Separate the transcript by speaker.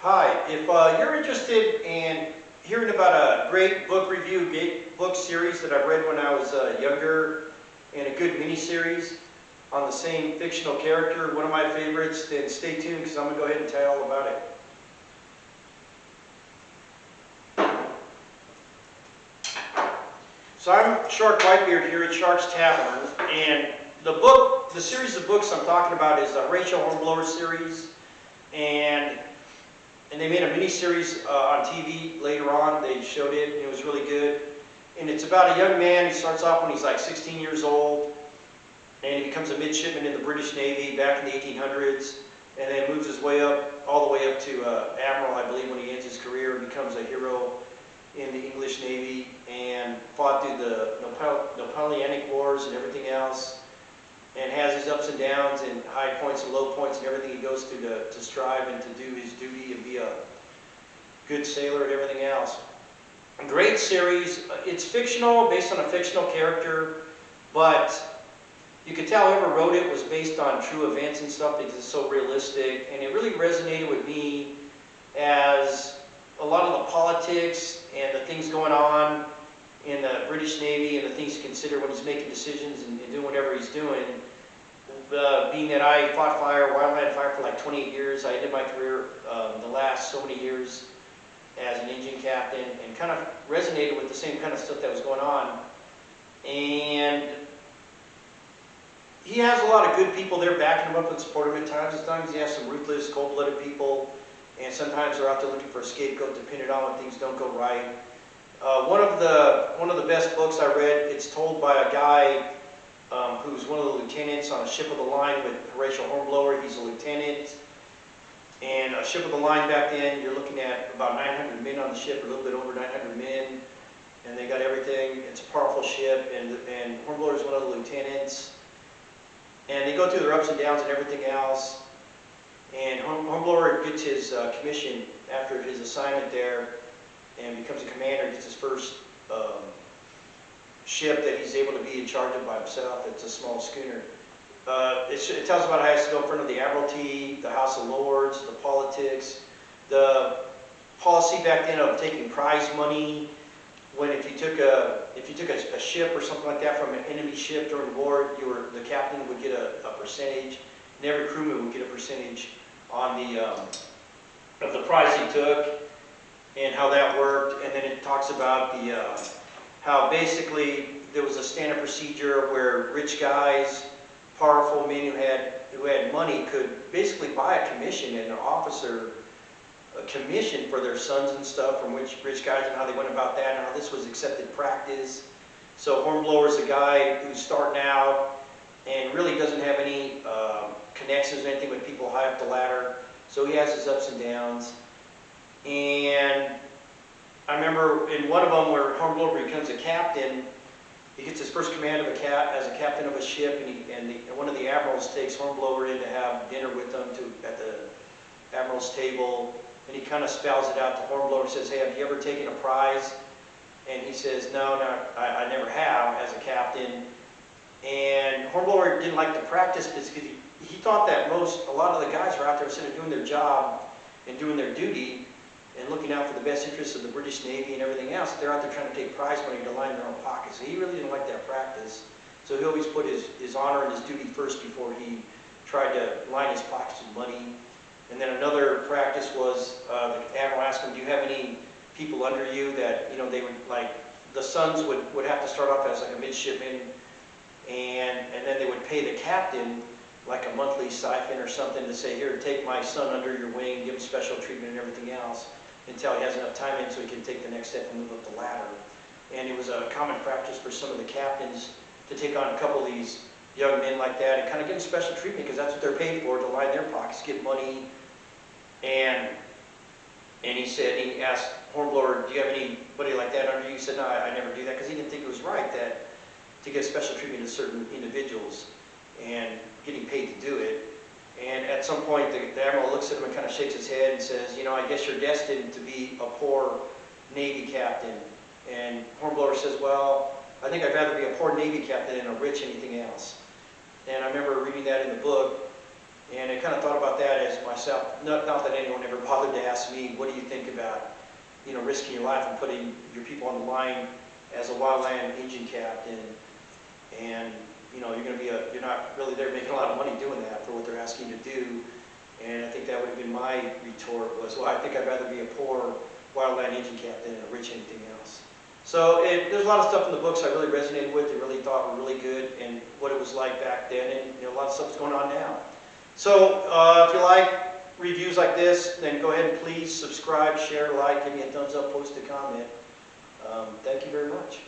Speaker 1: Hi, if you're interested in hearing about a great book review, great book series that I read when I was younger, and a good mini-series on the same fictional character, one of my favorites, then stay tuned because I'm going to go ahead and tell you all about it. So I'm Shark Whitebeard here at Shark's Tavern, and the series of books I'm talking about is the Horatio Hornblower series, and they made a mini-series on TV later on. They showed it, and it was really good. And it's about a young man. He starts off when he's like 16 years old, and he becomes a midshipman in the British Navy back in the 1800s, and then moves his way up, all the way up to Admiral, I believe, when he ends his career and becomes a hero in the English Navy, and fought through the Napoleonic Wars and everything else, and has his ups and downs and high points and low points and everything he goes through to strive and to do his duty and be a good sailor and everything else. A great series. It's fictional, based on a fictional character, but you could tell whoever wrote it was based on true events and stuff because it's so realistic, and it really resonated with me as a lot of the politics and the things going on in the British Navy and the things to consider when he's making decisions and doing whatever he's doing. Being that I fought fire, wildland fire for like 28 years, I ended my career the last so many years as an engine captain, and kind of resonated with the same kind of stuff that was going on. And he has a lot of good people there backing him up and supporting him at times. Sometimes he has some ruthless, cold-blooded people, and sometimes they're out there looking for a scapegoat depending on when things don't go right. One of the best books I read, it's told by a guy who's one of the lieutenants on a ship of the line with Horatio Hornblower. He's a lieutenant. And a ship of the line back then, you're looking at about 900 men on the ship, a little bit over 900 men. And they got everything. It's a powerful ship, and Hornblower is one of the lieutenants. And they go through their ups and downs and everything else. And Hornblower gets his commission after his assignment there and becomes a commander, gets his first ship that he's able to be in charge of by himself. It's a small schooner. It tells about how he has to go in front of the Admiralty, the House of Lords, the politics, the policy back then of taking prize money. When if you took a ship or something like that from an enemy ship during war, the captain would get a percentage, and every crewman would get a percentage on of the prize he took, and how that worked. And then it talks about how basically there was a standard procedure where rich guys, powerful men who had money could basically buy a commission and an officer a commission for their sons and stuff from rich guys, and how they went about that and how this was accepted practice. So Hornblower is a guy who's starting out and really doesn't have any connections or anything with people high up the ladder. So he has his ups and downs. And I remember in one of them where Hornblower becomes a captain, he gets his first command as a captain of a ship, and one of the admirals takes Hornblower in to have dinner with them at the admiral's table, and he kind of spells it out to Hornblower and says, "Hey, have you ever taken a prize?" And he says, "No, I never have as a captain." And Hornblower didn't like the practice because he thought that a lot of the guys were out there instead of doing their job and doing their duty and looking out for the best interests of the British Navy and everything else, they're out there trying to take prize money to line their own pockets. So he really didn't like that practice. So he always put his honor and his duty first before he tried to line his pockets with money. And then another practice was the admiral asked him, "Do you have any people under you that, they would, like, the sons would have to start off as like a midshipman, and then they would pay the captain like a monthly stipend or something to say, here, take my son under your wing, give him special treatment and everything else until he has enough time in so he can take the next step and move up the ladder." And it was a common practice for some of the captains to take on a couple of these young men like that and kind of give them special treatment because that's what they're paid for, to line their pockets, get money. And he asked Hornblower, "Do you have anybody like that under you?" He said, "No, I never do that," because he didn't think it was right to give special treatment to certain individuals and getting paid to do it. And at some point, the admiral looks at him and kind of shakes his head and says, "I guess you're destined to be a poor Navy captain." And Hornblower says, "Well, I think I'd rather be a poor Navy captain than a rich anything else." And I remember reading that in the book, And I kind of thought about that as myself, not that anyone ever bothered to ask me, what do you think about, risking your life and putting your people on the line as a wildland agent captain, and you're not really there making a lot of money doing that for what they're asking you to do. And I think that would have been my retort was, well, I think I'd rather be a poor wildland agent captain than a rich anything else. So there's a lot of stuff in the books I really resonated with, and really thought were really good, and what it was like back then, and a lot of stuff's going on now. So if you like reviews like this, then go ahead and please subscribe, share, like, give me a thumbs up, post a comment. Thank you very much.